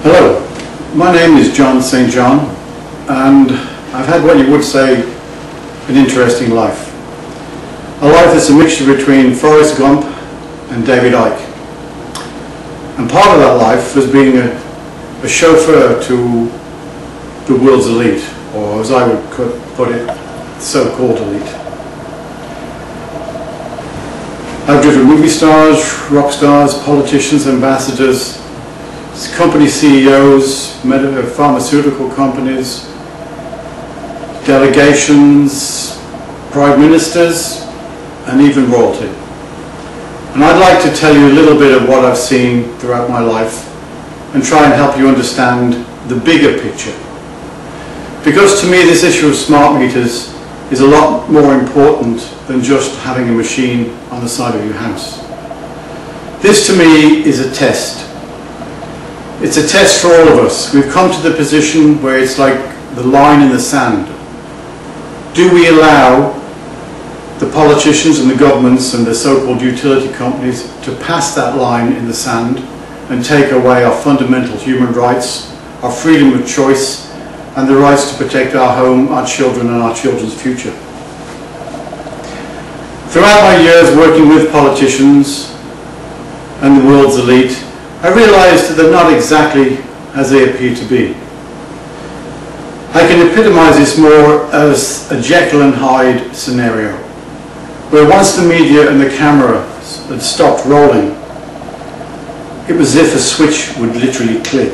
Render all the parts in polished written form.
Hello, my name is John St. John, and I've had what you would say an interesting life. A life that's a mixture between Forrest Gump and David Icke. And part of that life was being a chauffeur to the world's elite, or as I would put it, so-called elite. I've driven movie stars, rock stars, politicians, ambassadors, company CEOs, pharmaceutical companies, delegations, prime ministers, and even royalty. And I'd like to tell you a little bit of what I've seen throughout my life and try and help you understand the bigger picture. Because to me this issue of smart meters is a lot more important than just having a machine on the side of your house. This to me is a test. It's a test for all of us. We've come to the position where it's like the line in the sand. Do we allow the politicians and the governments and the so-called utility companies to pass that line in the sand and take away our fundamental human rights, our freedom of choice, and the rights to protect our home, our children, and our children's future? Throughout my years working with politicians and the world's elite, I realized that they're not exactly as they appear to be. I can epitomize this more as a Jekyll and Hyde scenario, where once the media and the camera had stopped rolling, it was as if a switch would literally click.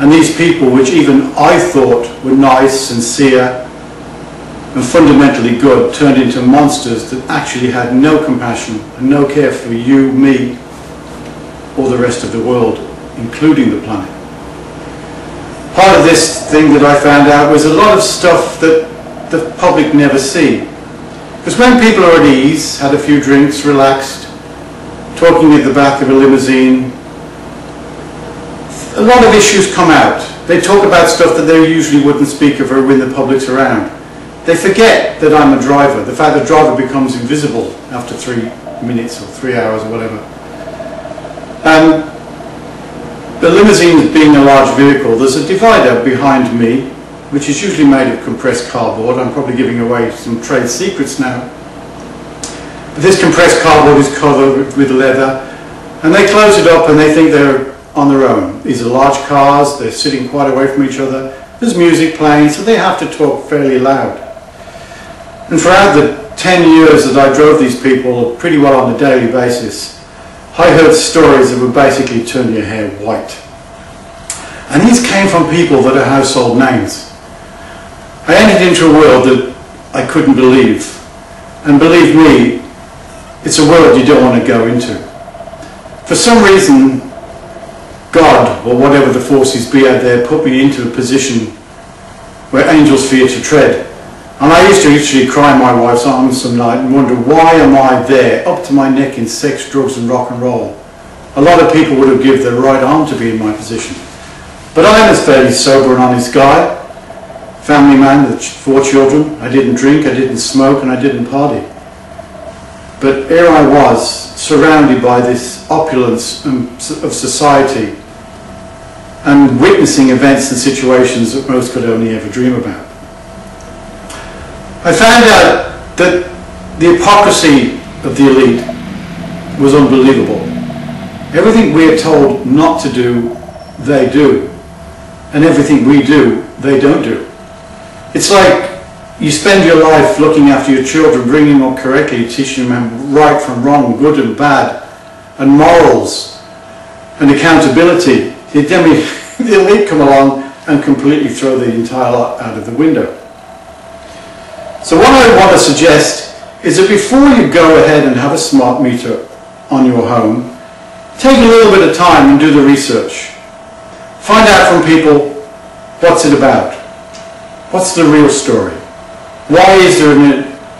And these people, which even I thought were nice, sincere, and fundamentally good, turned into monsters that actually had no compassion and no care for you, me, or the rest of the world, including the planet. Part of this thing that I found out was a lot of stuff that the public never see. Because when people are at ease, had a few drinks, relaxed, talking at the back of a limousine, a lot of issues come out. They talk about stuff that they usually wouldn't speak of when the public's around. They forget that I'm a driver. The fact that the driver becomes invisible after 3 minutes or 3 hours or whatever. The limousine being a large vehicle, there's a divider behind me, which is usually made of compressed cardboard. I'm probably giving away some trade secrets now. But this compressed cardboard is covered with leather, and they close it up and they think they're on their own. These are large cars, they're sitting quite away from each other. There's music playing, so they have to talk fairly loud. And throughout the 10 years that I drove these people pretty well on a daily basis, I heard stories that would basically turn your hair white. And these came from people that are household names. I entered into a world that I couldn't believe. And believe me, it's a world you don't want to go into. For some reason, God, or whatever the forces be out there, put me into a position where angels fear to tread. And I used to literally cry in my wife's arms some night and wonder, why am I there, up to my neck in sex, drugs and rock and roll? A lot of people would have given their right arm to be in my position. But I was a fairly sober and honest guy, family man with 4 children. I didn't drink, I didn't smoke, and I didn't party. But here I was, surrounded by this opulence of society and witnessing events and situations that most could only ever dream about. I found out that the hypocrisy of the elite was unbelievable. Everything we are told not to do, they do. And everything we do, they don't do. It's like you spend your life looking after your children, bringing them up correctly, teaching them right from wrong, good and bad, and morals, and accountability. The elite come along and completely throw the entire lot out of the window. So what I want to suggest is that before you go ahead and have a smart meter on your home, take a little bit of time and do the research. Find out from people, what's it about? What's the real story? Why is there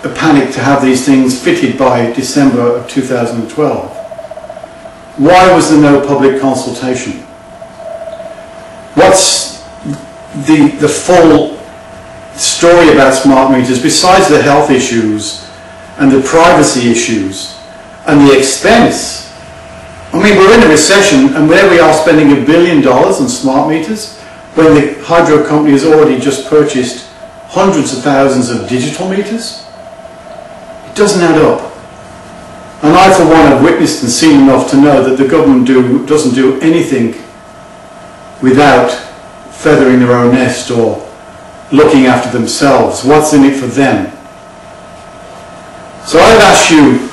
a panic to have these things fitted by December of 2012? Why was there no public consultation? What's the full story about smart meters, besides the health issues and the privacy issues and the expense I mean, we're in a recession, and where we are spending $1 billion on smart meters, when the hydro company has already just purchased hundreds of thousands of digital meters, it doesn't add up. And I, for one, have witnessed and seen enough to know that the government doesn't do anything without feathering their own nest or looking after themselves. What's in it for them? So I've asked you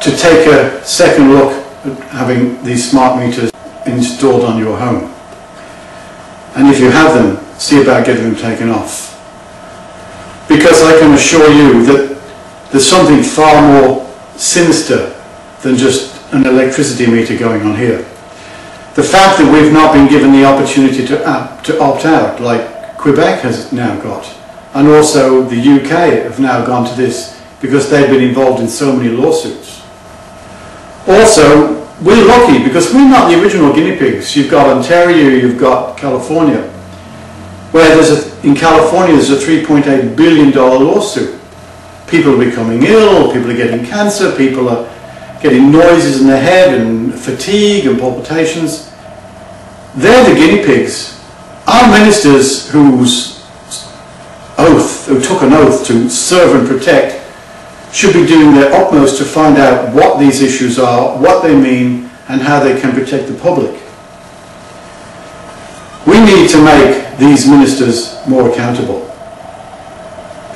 to take a second look at having these smart meters installed on your home. And if you have them, see about getting them taken off. Because I can assure you that there's something far more sinister than just an electricity meter going on here. The fact that we've not been given the opportunity to opt out, like Quebec has now got, and also the UK have now gone to this because they've been involved in so many lawsuits. Also, we're lucky because we're not the original guinea pigs. You've got Ontario, you've got California, where in California there's a $3.8 billion lawsuit. People are becoming ill, people are getting cancer, people are getting noises in their head and fatigue and palpitations. They're the guinea pigs. Our ministers who took an oath to serve and protect should be doing their utmost to find out what these issues are, what they mean, and how they can protect the public. We need to make these ministers more accountable.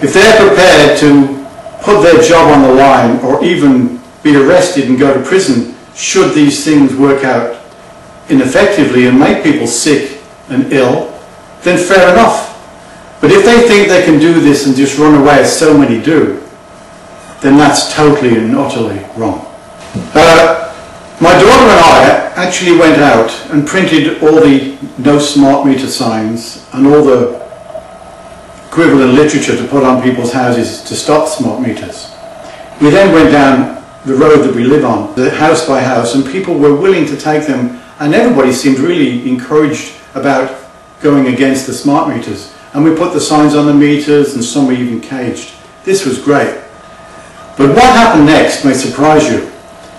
If they're prepared to put their job on the line or even be arrested and go to prison should these things work out ineffectively and make people sick and ill, then fair enough. But if they think they can do this and just run away as so many do, then that's totally and utterly wrong. My daughter and I actually went out and printed all the no smart meter signs and all the equivalent literature to put on people's houses to stop smart meters. We then went down the road that we live on, house by house, and people were willing to take them, and everybody seemed really encouraged about going against the smart meters. And we put the signs on the meters, and some were even caged. This was great. But what happened next may surprise you.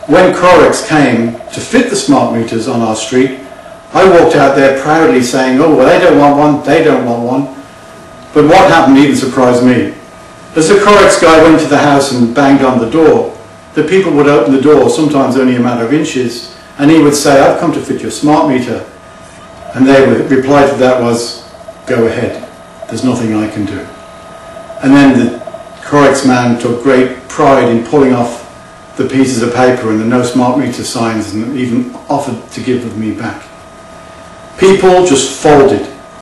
When Corex came to fit the smart meters on our street, I walked out there proudly saying, oh, well, they don't want one, they don't want one. But what happened even surprised me. As the Corex guy went to the house and banged on the door, the people would open the door, sometimes only a matter of inches, and he would say, I've come to fit your smart meter. And their reply to that was, go ahead, there's nothing I can do. And then the Corex man took great pride in pulling off the pieces of paper and the no smart meter signs and even offered to give them me back. People just folded.